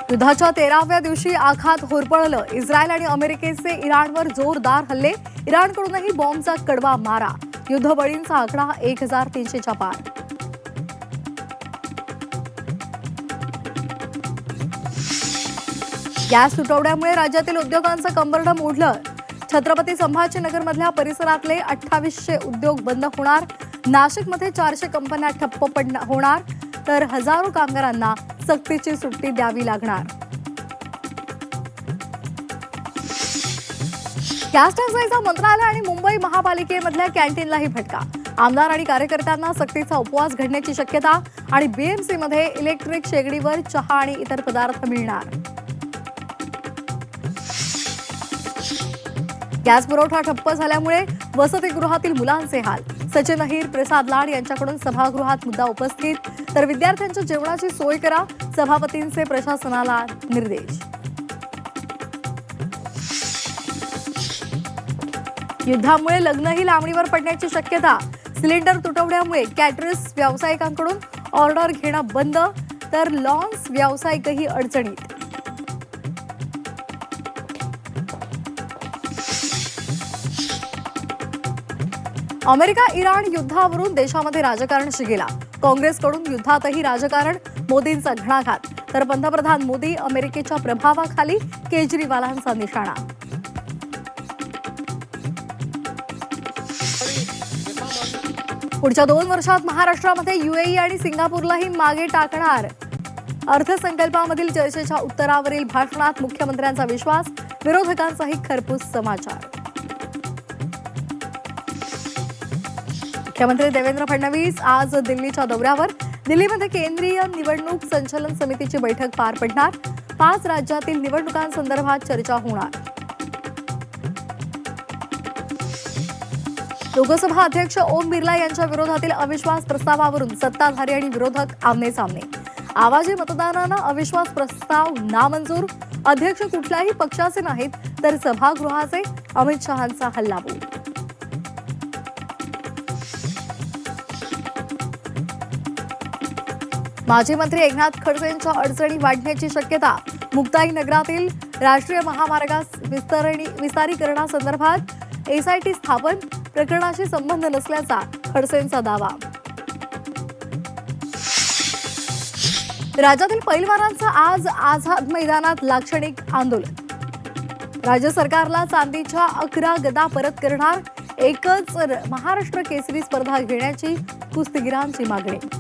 युद्धाच्या 13व्या दिवशी आखात होरपळलं. इस्रायल आणि अमेरिकेचे इराणवर जोरदार हल्ले. इराणकडूनही बॉम्बचा कडवा मारा. युद्धबळींचा आकडा 1300च्या पार. गॅस तुटवड्यामुळे राज्यातील उद्योगांचं कंबरडं मोडलं. छत्रपती संभाजीनगरमधल्या परिसरातले 2800 उद्योग बंद होणार. नाशिकमध्ये 400 कंपन्या ठप्प होणार तर हजारो कामगारांना सक्तीची सुट्टी द्यावी लागणार. गॅस टंचाईचा मंत्रालय आणि मुंबई महापालिकेमधल्या कॅन्टीनलाही फटका. आमदार आणि कार्यकर्त्यांना सक्तीचा उपवास घडण्याची शक्यता. आणि बीएमसीमध्ये इलेक्ट्रिक शेगडीवर चहा आणि इतर पदार्थ मिळणार. गॅस पुरवठा ठप्प झाल्यामुळे वसतिगृहातील मुलांचे हाल. सचिन अहिर, प्रसाद लाड यांच्याकडून सभागृहात मुद्दा उपस्थित. तर विद्यार्थ्यांच्या जेवणाची सोय करा, सभापतींचे प्रशासनाला निर्देश. युद्धामुळे लग्नही लांबणीवर पडण्याची शक्यता. सिलेंडर तुटवड्यामुळे कॅटरर्स व्यावसायिकांकडून ऑर्डर घेणं बंद तर लॉन्स व्यावसायिकही अडचणीत. अमेरिका इराण युद्धावरून देशामध्ये राजकारण शिगेला. काँग्रेसकडून युद्धातही राजकारण, मोदींचा घणाघात. तर पंतप्रधान मोदी अमेरिकेच्या प्रभावाखाली, केजरीवालांचा निशाणा. पुढच्या 2 वर्षात महाराष्ट्रामध्ये UAE आणि सिंगापूरलाही मागे टाकणार. अर्थसंकल्पामधील चर्चेच्या उत्तरावरील भाषणात मुख्यमंत्र्यांचा विश्वास. विरोधकांचाही खरपूस समाचार. मुख्यमंत्री देवेंद्र फडणवीस आज दिल्लीच्या दौऱ्यावर. दिल्लीमध्ये केंद्रीय निवडणूक संचालन समितीची बैठक पार पडणार. 5 राज्यातील निवडणुकांसंदर्भात चर्चा होणार. लोकसभा अध्यक्ष ओम बिर्ला यांच्या विरोधातील अविश्वास प्रस्तावावरून सत्ताधारी आणि विरोधक आमने-सामने. आवाजी मतदानानं अविश्वास प्रस्ताव नामंजूर. अध्यक्ष कुठल्याही पक्षाचे नाहीत तर सभागृहाचे. अमित शहांचा हल्लाबोल. माजी मंत्री एकनाथ खडसेंच्या अडचणी वाढण्याची शक्यता. मुक्ताई नगरातील राष्ट्रीय महामार्गास विस्तारीकरणासंदर्भात SIT स्थापन. प्रकरणाशी संबंध नसल्याचा खडसेंचा दावा. राज्यातील पैलवानांचं आज आझाद मैदानात लाक्षणिक आंदोलन. राज्य सरकारला चांदीच्या 11 गदा परत करणार. एकच महाराष्ट्र केसरी स्पर्धा घेण्याची कुस्तीगिरांची मागणी.